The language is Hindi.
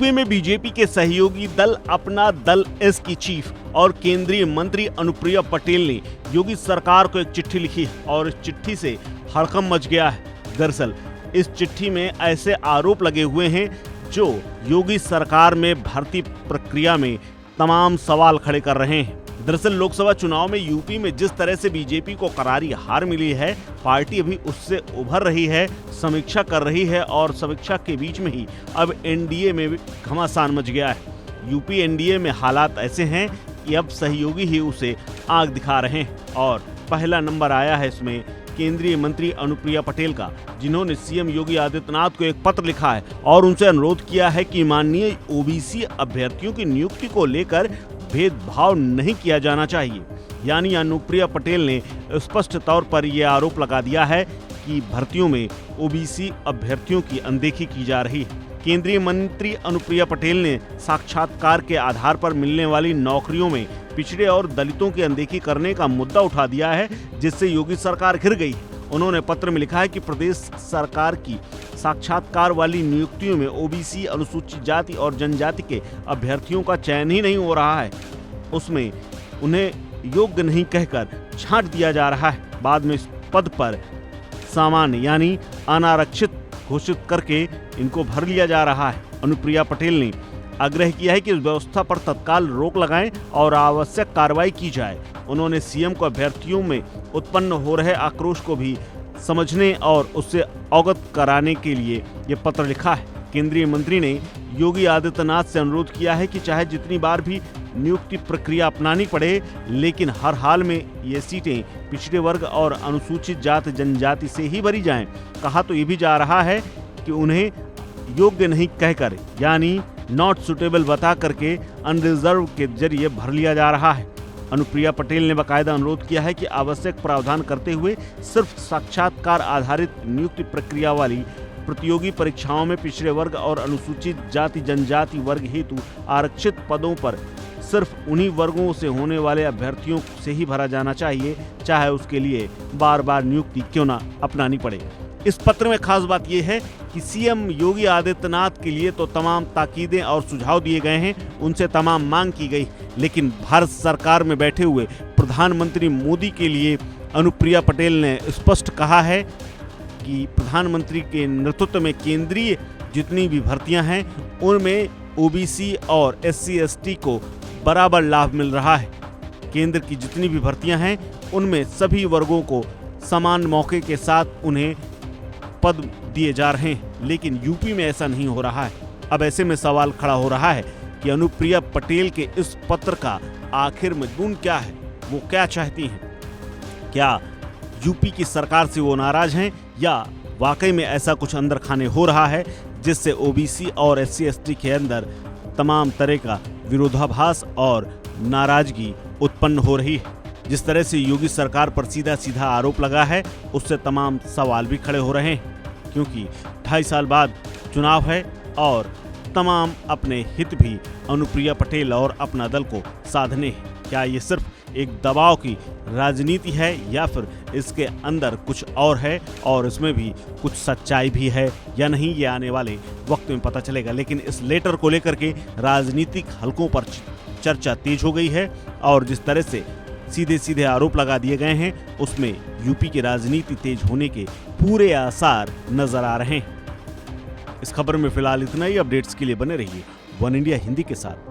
यूपी में बीजेपी के सहयोगी दल अपना दल एस की चीफ और केंद्रीय मंत्री अनुप्रिया पटेल ने योगी सरकार को एक चिट्ठी लिखी और इस चिट्ठी से हड़कंप मच गया है। दरअसल इस चिट्ठी में ऐसे आरोप लगे हुए हैं जो योगी सरकार में भर्ती प्रक्रिया में तमाम सवाल खड़े कर रहे हैं। दरअसल लोकसभा चुनाव में यूपी में जिस तरह से बीजेपी को करारी हार मिली है, पार्टी अभी उससे उभर रही है, समीक्षा कर रही है और समीक्षा के बीच में ही अब एनडीए में भी घमासान मच गया है। यूपी एनडीए में हालात ऐसे हैं कि अब सहयोगी ही उसे आग दिखा रहे हैं और पहला नंबर आया है इसमें केंद्रीय मंत्री अनुप्रिया पटेल का, जिन्होंने सीएम योगी आदित्यनाथ को एक पत्र लिखा है और उनसे अनुरोध किया है कि माननीय ओबीसी अभ्यर्थियों की नियुक्ति को लेकर भेदभाव नहीं किया जाना चाहिए। यानी अनुप्रिया पटेल ने स्पष्ट तौर पर यह आरोप लगा दिया है कि भर्तियों में ओबीसी अभ्यर्थियों की अनदेखी की जा रही है। केंद्रीय मंत्री अनुप्रिया पटेल ने साक्षात्कार के आधार पर मिलने वाली नौकरियों में पिछड़े और दलितों की अनदेखी करने का मुद्दा उठा दिया है, जिससे योगी सरकार घिर गई है। उन्होंने पत्र में लिखा है कि प्रदेश सरकार की साक्षात्कार वाली नियुक्तियों में ओबीसी, अनुसूचित जाति और जनजाति के अभ्यर्थियों का चयन ही नहीं हो रहा है। उसमें उन्हें योग्य नहीं कहकर छांट दिया जा रहा है। बाद में इस पद पर सामान्य यानी अनारक्षित घोषित करके इनको भर लिया जा रहा है। अनुप्रिया पटेल ने आग्रह किया है कि इस व्यवस्था पर तत्काल रोक लगाएं और आवश्यक कार्रवाई की जाए। उन्होंने सीएम को अभ्यर्थियों में उत्पन्न हो रहे आक्रोश को भी समझने और उससे अवगत कराने के लिए ये पत्र लिखा है। केंद्रीय मंत्री ने योगी आदित्यनाथ से अनुरोध किया है कि चाहे जितनी बार भी नियुक्ति प्रक्रिया अपनानी पड़े, लेकिन हर हाल में ये सीटें पिछड़े वर्ग और अनुसूचित जाति जनजाति से ही भरी जाएं। कहा तो ये भी जा रहा है कि उन्हें योग्य नहीं कहकर यानी नॉट सुटेबल बता करके अनरिजर्व के जरिए भर लिया जा रहा है। अनुप्रिया पटेल ने बाकायदा अनुरोध किया है कि आवश्यक प्रावधान करते हुए सिर्फ साक्षात्कार आधारित नियुक्ति प्रक्रिया वाली प्रतियोगी परीक्षाओं में पिछड़े वर्ग और अनुसूचित जाति जनजाति वर्ग हेतु आरक्षित पदों पर सिर्फ उन्हीं वर्गों से होने वाले अभ्यर्थियों से ही भरा जाना चाहिए, चाहे उसके लिए बार बार नियुक्ति क्यों ना अपनानी पड़े। इस पत्र में खास बात यह है कि सीएम योगी आदित्यनाथ के लिए तो तमाम ताकीदें और सुझाव दिए गए हैं, उनसे तमाम मांग की गई, लेकिन भारत सरकार में बैठे हुए प्रधानमंत्री मोदी के लिए अनुप्रिया पटेल ने स्पष्ट कहा है कि प्रधानमंत्री के नेतृत्व में केंद्रीय जितनी भी भर्तियां हैं उनमें ओबीसी और SC/ST को बराबर लाभ मिल रहा है। केंद्र की जितनी भी भर्तियां हैं उनमें सभी वर्गों को समान मौके के साथ उन्हें पद दिए जा रहे हैं, लेकिन यूपी में ऐसा नहीं हो रहा है। अब ऐसे में सवाल खड़ा हो रहा है कि अनुप्रिया पटेल के इस पत्र का आखिर मजमून क्या है, वो क्या चाहती हैं? क्या यूपी की सरकार से वो नाराज हैं या वाकई में ऐसा कुछ अंदर खाने हो रहा है जिससे ओबीसी और SC/ST के अंदर तमाम तरह का विरोधाभास और नाराजगी उत्पन्न हो रही है? जिस तरह से योगी सरकार पर सीधा सीधा आरोप लगा है, उससे तमाम सवाल भी खड़े हो रहे हैं, क्योंकि 2.5 साल बाद चुनाव है और तमाम अपने हित भी अनुप्रिया पटेल और अपना दल को साधने हैं। क्या ये सिर्फ एक दबाव की राजनीति है या फिर इसके अंदर कुछ और है और इसमें भी कुछ सच्चाई भी है या नहीं, ये आने वाले वक्त में पता चलेगा। लेकिन इस लेटर को लेकर के राजनीतिक हलकों पर चर्चा तेज हो गई है और जिस तरह से सीधे सीधे आरोप लगा दिए गए हैं, उसमें यूपी की राजनीति तेज होने के पूरे आसार नजर आ रहे हैं। इस खबर में फिलहाल इतना ही। अपडेट्स के लिए बने रहिए वन इंडिया हिंदी के साथ।